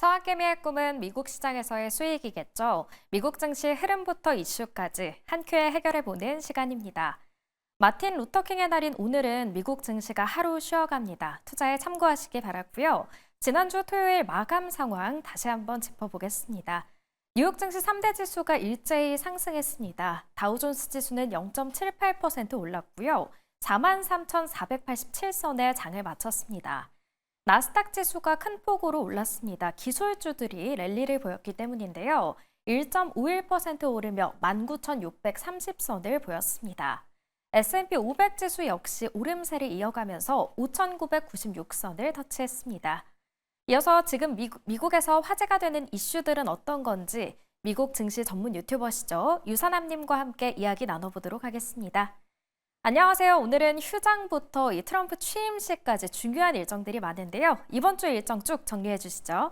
서학개미의 꿈은 미국 시장에서의 수익이겠죠. 미국 증시 흐름부터 이슈까지 한 큐에 해결해보는 시간입니다. 마틴 루터킹의 날인 오늘은 미국 증시가 하루 쉬어갑니다. 투자에 참고하시기 바라고요. 지난주 토요일 마감 상황 다시 한번 짚어보겠습니다. 뉴욕 증시 3대 지수가 일제히 상승했습니다. 다우존스 지수는 0.78% 올랐고요. 43,487선에 장을 마쳤습니다. 나스닥 지수가 큰 폭으로 올랐습니다. 기술주들이 랠리를 보였기 때문인데요. 1.51% 오르며 19,630선을 보였습니다. S&P 500 지수 역시 오름세를 이어가면서 5,996선을 터치했습니다. 이어서 지금 미국에서 화제가 되는 이슈들은 어떤 건지 미국 증시 전문 유튜버시죠. 유선남님과 함께 이야기 나눠보도록 하겠습니다. 안녕하세요. 오늘은 휴장부터 트럼프 취임식까지 중요한 일정들이 많은데요. 이번 주 일정 쭉 정리해 주시죠.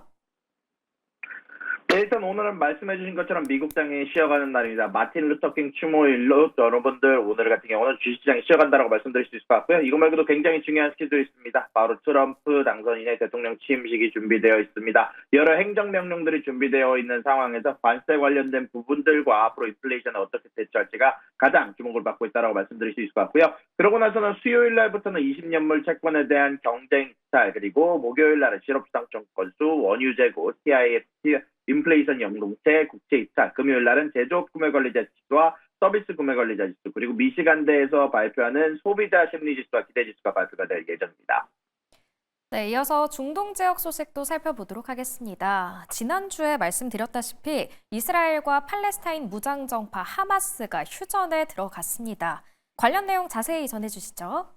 네, 일단 오늘은 말씀해 주신 것처럼 미국장이 쉬어가는 날입니다. 마틴 루터킹 추모일로 여러분들 오늘 같은 경우는 주식시장이 쉬어간다라고 말씀드릴 수 있을 것 같고요. 이거 말고도 굉장히 중요한 스케줄이 있습니다. 바로 트럼프 당선인의 대통령 취임식이 준비되어 있습니다. 여러 행정명령들이 준비되어 있는 상황에서 관세 관련된 부분들과 앞으로 인플레이션을 어떻게 대처할지가 가장 주목을 받고 있다고 말씀드릴 수 있을 것 같고요. 그러고 나서는 수요일 날부터는 20년물 채권에 대한 경쟁 스타일, 그리고 목요일 날은 실업수당 건수, 원유 재고, TIFT, 인플레이션 연동체, 국채 입찰, 금요일 날은 제조업 구매 관리자 지수와 서비스 구매 관리자 지수, 그리고 미시간대에서 발표하는 소비자 심리 지수와 기대 지수가 발표가 될 예정입니다. 네, 이어서 중동 지역 소식도 살펴보도록 하겠습니다. 지난주에 말씀드렸다시피 이스라엘과 팔레스타인 무장정파 하마스가 휴전에 들어갔습니다. 관련 내용 자세히 전해주시죠.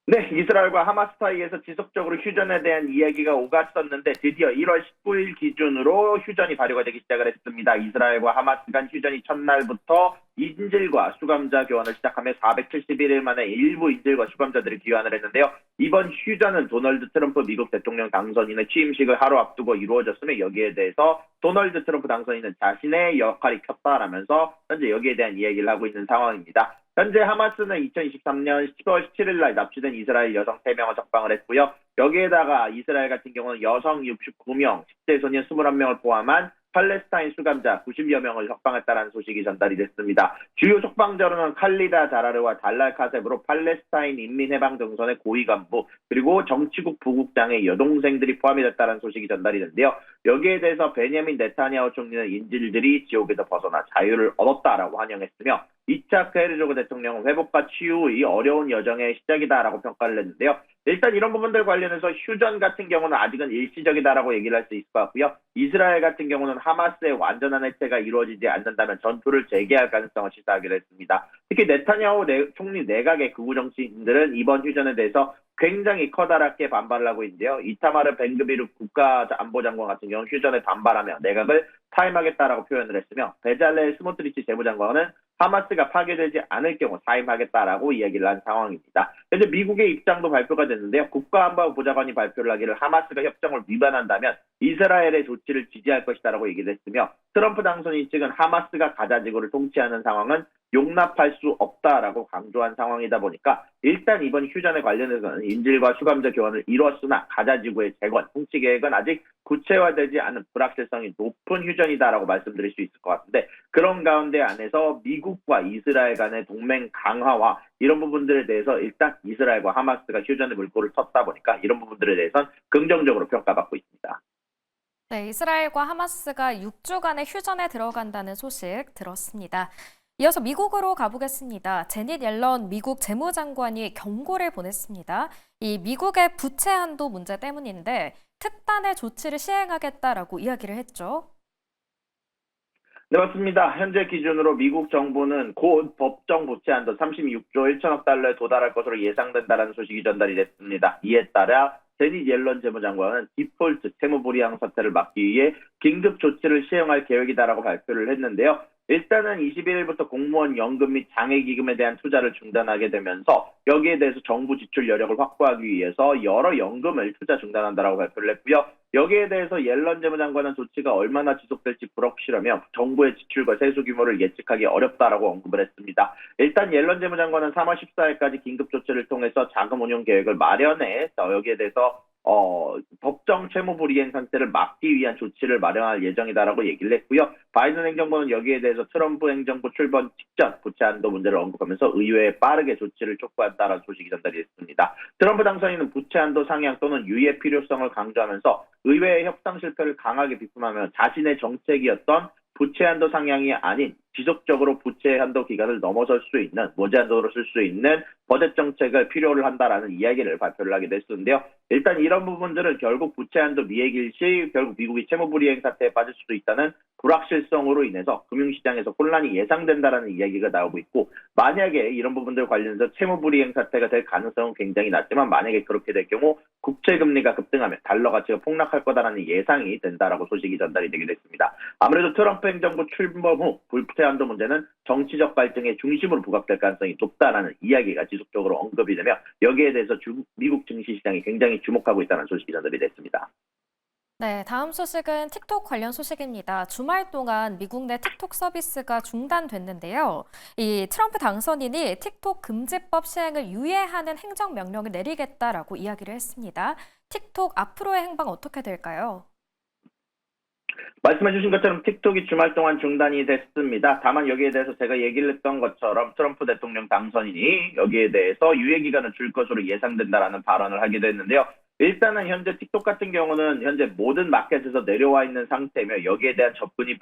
네, 이스라엘과 하마스 사이에서 지속적으로 휴전에 대한 이야기가 오갔었는데 드디어 1월 19일 기준으로 휴전이 발효가 되기 시작을 했습니다. 이스라엘과 하마스 간 휴전이 첫날부터 인질과 수감자 교환을 시작하며 471일 만에 일부 인질과 수감자들이 귀환을 했는데요. 이번 휴전은 도널드 트럼프 미국 대통령 당선인의 취임식을 하루 앞두고 이루어졌으며 여기에 대해서 도널드 트럼프 당선인은 자신의 역할이 컸다라면서 현재 여기에 대한 이야기를 하고 있는 상황입니다. 현재 하마스는 2023년 10월 17일 날 납치된 이스라엘 여성 3명을 석방을 했고요. 여기에다가 이스라엘 같은 경우는 여성 69명, 10대 소년 21명을 포함한 팔레스타인 수감자 90여 명을 석방했다는 소식이 전달이 됐습니다. 주요 석방자로는 칼리다 자라르와 달랄 카셉으로 팔레스타인 인민해방정선의 고위 간부, 그리고 정치국 부국장의 여동생들이 포함이 됐다는 소식이 전달이 됐는데요. 여기에 대해서 베냐민 네타냐후 총리는 인질들이 지옥에서 벗어나 자유를 얻었다라고 환영했으며 이차크 헤르조그 대통령은 회복과 치유의 어려운 여정의 시작이다라고 평가를 했는데요. 일단 이런 부분들 관련해서 휴전 같은 경우는 아직은 일시적이다라고 얘기를 할 수 있을 것 같고요. 이스라엘 같은 경우는 하마스의 완전한 해체가 이루어지지 않는다면 전투를 재개할 가능성을 시사하기로 했습니다. 특히 네타냐후 총리 내각의 극우 정치인들은 이번 휴전에 대해서 굉장히 커다랗게 반발을 하고 있는데요. 이타마르 벤그비르 국가안보장관 같은 경우는 휴전에 반발하며 내각을 타임하겠다라고 표현을 했으며 베잘렐 스모트리치 재무장관은 하마스가 파괴되지 않을 경우 사임하겠다라고 이야기를 한 상황입니다. 현재 미국의 입장도 발표가 됐는데요. 국가안보보좌관이 발표를 하기를 하마스가 협정을 위반한다면 이스라엘의 조치를 지지할 것이다라고 얘기를 했으며 트럼프 당선인 측은 하마스가 가자지구를 통치하는 상황은 용납할 수 없다라고 강조한 상황이다 보니까 일단 이번 휴전에 관련해서는 인질과 수감자 교환을 이뤘으나 가자지구의 재건, 통치 계획은 아직 구체화되지 않은 불확실성이 높은 휴전이다라고 말씀드릴 수 있을 것 같은데 그런 가운데 안에서 미국과 이스라엘 간의 동맹 강화와 이런 부분들에 대해서 일단 이스라엘과 하마스가 휴전의 물꼬를 텄다 보니까 이런 부분들에 대해서는 긍정적으로 평가받고 있습니다. 네, 이스라엘과 하마스가 6주간의 휴전에 들어간다는 소식 들었습니다. 이어서 미국으로 가보겠습니다. 제닛 옐런 미국 재무장관이 경고를 보냈습니다. 이 미국의 부채 한도 문제 때문인데 특단의 조치를 시행하겠다라고 이야기를 했죠. 네, 맞습니다. 현재 기준으로 미국 정부는 곧 법정 부채 한도 36조 1천억 달러에 도달할 것으로 예상된다는 소식이 전달이 됐습니다. 이에 따라 제닛 옐런 재무장관은 디폴트 채무불이행 사태를 막기 위해 긴급 조치를 시행할 계획이다라고 발표를 했는데요. 일단은 21일부터 공무원 연금 및 장애기금에 대한 투자를 중단하게 되면서 여기에 대해서 정부 지출 여력을 확보하기 위해서 여러 연금을 투자 중단한다라고 발표를 했고요. 여기에 대해서 옐런 재무장관은 조치가 얼마나 지속될지 불확실하며 정부의 지출과 세수 규모를 예측하기 어렵다라고 언급을 했습니다. 일단 옐런 재무장관은 3월 14일까지 긴급 조치를 통해서 자금 운용 계획을 마련해 여기에 대해서 법정 채무불이행 상태를 막기 위한 조치를 마련할 예정이다라고 얘기를 했고요. 바이든 행정부는 여기에 대해서 트럼프 행정부 출범 직전 부채 한도 문제를 언급하면서 의회에 빠르게 조치를 촉구한다라는 소식이 전달이 됐습니다. 트럼프 당선인은 부채 한도 상향 또는 유예 필요성을 강조하면서 의회의 협상 실패를 강하게 비판하며 자신의 정책이었던 부채 한도 상향이 아닌 지속적으로 부채 한도 기간을 넘어설 수 있는 무제한도로 쓸 수 있는 버젯 정책을 필요로 한다라는 이야기를 발표를 하게 됐었는데요. 일단 이런 부분들은 결국 부채 한도 미해일 시 결국 미국이 채무불이행 사태에 빠질 수도 있다는 불확실성으로 인해서 금융시장에서 혼란이 예상된다라는 이야기가 나오고 있고, 만약에 이런 부분들 관련해서 채무불이행 사태가 될 가능성은 굉장히 낮지만 만약에 그렇게 될 경우 국채금리가 급등하면 달러 가치가 폭락할 거다라는 예상이 된다라고 소식이 전달이 되게 됐습니다. 아무래도 트럼프 행정부 출범 후 부채 한도 문제는 정치적 갈등의 중심으로 부각될 가능성이 높다라는 이야기가 지속적으로 언급이 되며 여기에 대해서 미국 증시시장이 굉장히 주목하고 있다는 소식이 전달이 됐습니다. 네, 다음 소식은 틱톡 관련 소식입니다. 주말 동안 미국 내 틱톡 서비스가 중단됐는데요. 이 트럼프 당선인이 틱톡 금지법 시행을 유예하는 행정명령을 내리겠다라고 이야기를 했습니다. 틱톡 앞으로의 행방 어떻게 될까요? 말씀해주신 것처럼 틱톡이 주말 동안 중단이 됐습니다. 다만 여기에 대해서 제가 얘기를 했던 것처럼 트럼프 대통령 당선인이 여기에 대해서 유예 기간을 줄 것으로 예상된다라는 발언을 하기도 했는데요. 일단은 현재 틱톡 같은 경우는 현재 모든 마켓에서 내려와 있는 상태며 여기에 대한 접근이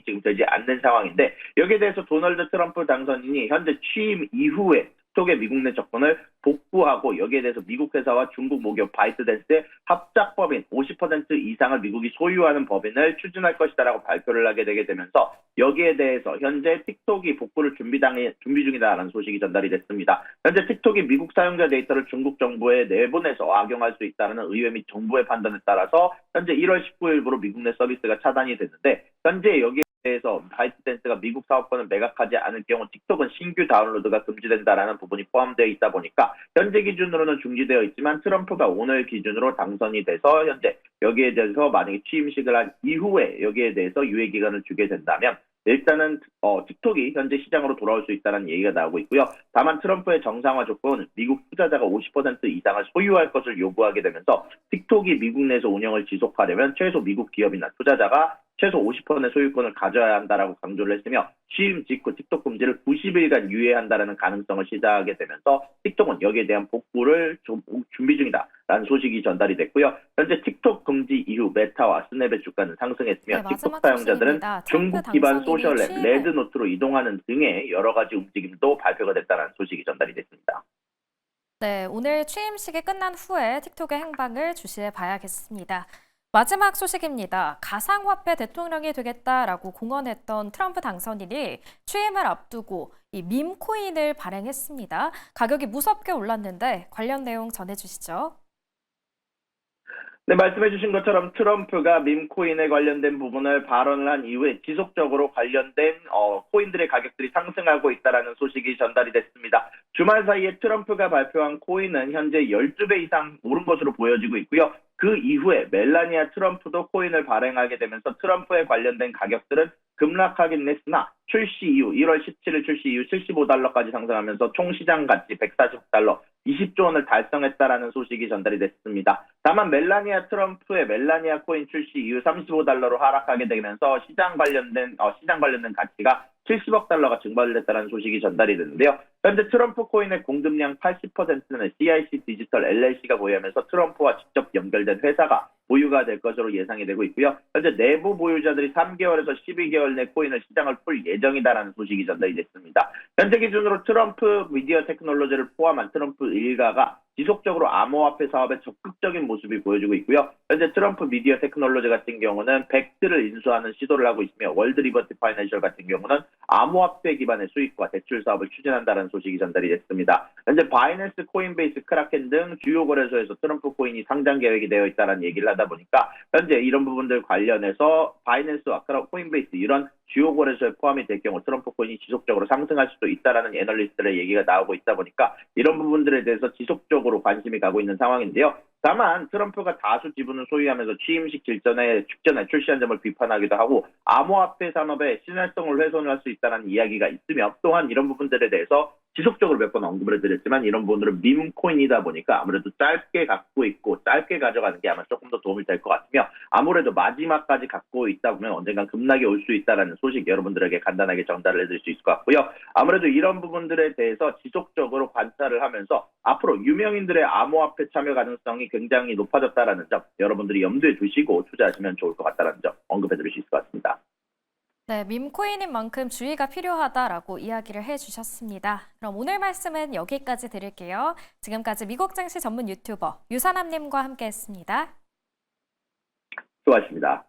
지금 되지 않는 상황인데, 여기에 대해서 도널드 트럼프 당선인이 현재 취임 이후에 틱톡의 미국 내 접근을 복구하고 여기에 대해서 미국 회사와 중국 모기업 바이트댄스의 합작법인 50% 이상을 미국이 소유하는 법인을 추진할 것이다라고 발표를 하게 되게 되면서 여기에 대해서 현재 틱톡이 복구를 준비 중이다라는 소식이 전달이 됐습니다. 현재 틱톡이 미국 사용자 데이터를 중국 정부에 내보내서 악용할 수 있다는 의회 및 정부의 판단에 따라서 현재 1월 19일부로 미국 내 서비스가 차단이 됐는데, 현재 여기에 대해서 바이트댄스가 미국 사업권을 매각하지 않을 경우 틱톡은 신규 다운로드가 금지된다라는 부분이 포함되어 있다 보니까 현재 기준으로는 중지되어 있지만 트럼프가 오늘 기준으로 당선이 돼서 현재 여기에 대해서 만약에 취임식을 한 이후에 여기에 대해서 유예 기간을 주게 된다면 일단은 틱톡이 현재 시장으로 돌아올 수 있다는 얘기가 나오고 있고요. 다만 트럼프의 정상화 조건은 미국 투자자가 50% 이상을 소유할 것을 요구하게 되면서 틱톡이 미국 내에서 운영을 지속하려면 최소 미국 기업이나 투자자가 최소 50%의 소유권을 가져야 한다라고 강조를 했으며 취임 직후 틱톡 금지를 90일간 유예한다라는 가능성을 시사하게 되면서 틱톡은 여기에 대한 복구를 준비 중이다라는 소식이 전달이 됐고요. 현재 틱톡 금지 이후 메타와 스냅의 주가는 상승했으며 네, 틱톡 마지막 사용자들은 소식입니다. 중국 트럼프 기반 당선인이 소셜앱 취임을 레드노트로 이동하는 등의 여러 가지 움직임도 발표가 됐다는 소식이 전달이 됐습니다. 네, 오늘 취임식이 끝난 후에 틱톡의 행방을 주시해 봐야겠습니다. 마지막 소식입니다. 가상화폐 대통령이 되겠다라고 공언했던 트럼프 당선인이 취임을 앞두고 이 밈코인을 발행했습니다. 가격이 무섭게 올랐는데 관련 내용 전해주시죠. 네, 말씀해주신 것처럼 트럼프가 밈코인에 관련된 부분을 발언을 한 이후에 지속적으로 관련된 코인들의 가격들이 상승하고 있다는 소식이 전달이 됐습니다. 주말 사이에 트럼프가 발표한 코인은 현재 12배 이상 오른 것으로 보여지고 있고요. 그 이후에 멜라니아 트럼프도 코인을 발행하게 되면서 트럼프에 관련된 가격들은 급락하긴 했으나 출시 이후 1월 17일 출시 이후 75달러까지 상승하면서 총 시장 가치 140달러, 20조 원을 달성했다라는 소식이 전달이 됐습니다. 다만 멜라니아 트럼프의 멜라니아 코인 출시 이후 35달러로 하락하게 되면서 시장 관련된 가치가 70억 달러가 증발됐다는 소식이 전달이 됐는데요. 현재 트럼프 코인의 공급량 80%는 CIC 디지털 LLC가 보유하면서 트럼프와 직접 연결된 회사가 보유가 될 것으로 예상이 되고 있고요. 현재 내부 보유자들이 3개월에서 12개월 내 코인을 시장을 풀 예정이다라는 소식이 전달이 됐습니다. 현재 기준으로 트럼프 미디어 테크놀로지를 포함한 트럼프 일가가 지속적으로 암호화폐 사업에 적극적인 모습이 보여지고 있고요. 현재 트럼프 미디어 테크놀로지 같은 경우는 벡트를 인수하는 시도를 하고 있으며 월드 리버티 파이낸셜 같은 경우는 암호화폐 기반의 수익과 대출 사업을 추진한다는 소식이 전달이 됐습니다. 현재 바이낸스, 코인베이스, 크라켄 등 주요 거래소에서 트럼프 코인이 상장 계획이 되어 있다는 얘기를 하다 보니까 현재 이런 부분들 관련해서 바이낸스와 코인베이스 이런 주요 거래소에 포함이 될 경우 트럼프 코인이 지속적으로 상승할 수도 있다라는 애널리스트의 얘기가 나오고 있다 보니까 이런 부분들에 대해서 지속적으로 관심이 가고 있는 상황인데요. 다만 트럼프가 다수 지분을 소유하면서 취임식 직전에 출시한 점을 비판하기도 하고 암호화폐 산업의 신뢰성을 훼손할 수 있다는 이야기가 있으며 또한 이런 부분들에 대해서 지속적으로 몇 번 언급을 해드렸지만 이런 부분들은 밈코인이다 보니까 아무래도 짧게 갖고 있고 짧게 가져가는 게 아마 조금 더 도움이 될 것 같으며 아무래도 마지막까지 갖고 있다 보면 언젠간 급락이 올 수 있다는 소식 여러분들에게 간단하게 전달을 해드릴 수 있을 것 같고요. 아무래도 이런 부분들에 대해서 지속적으로 관찰을 하면서 앞으로 유명인들의 암호화폐 참여 가능성이 굉장히 높아졌다는 점 여러분들이 염두에 두시고 투자하시면 좋을 것 같다는 점 언급해드릴 수 있을 것 같습니다. 네, 밈코인인 만큼 주의가 필요하다라고 이야기를 해주셨습니다. 그럼 오늘 말씀은 여기까지 드릴게요. 지금까지 미국 증시 전문 유튜버 유산함님과 함께했습니다. 수고하셨습니다.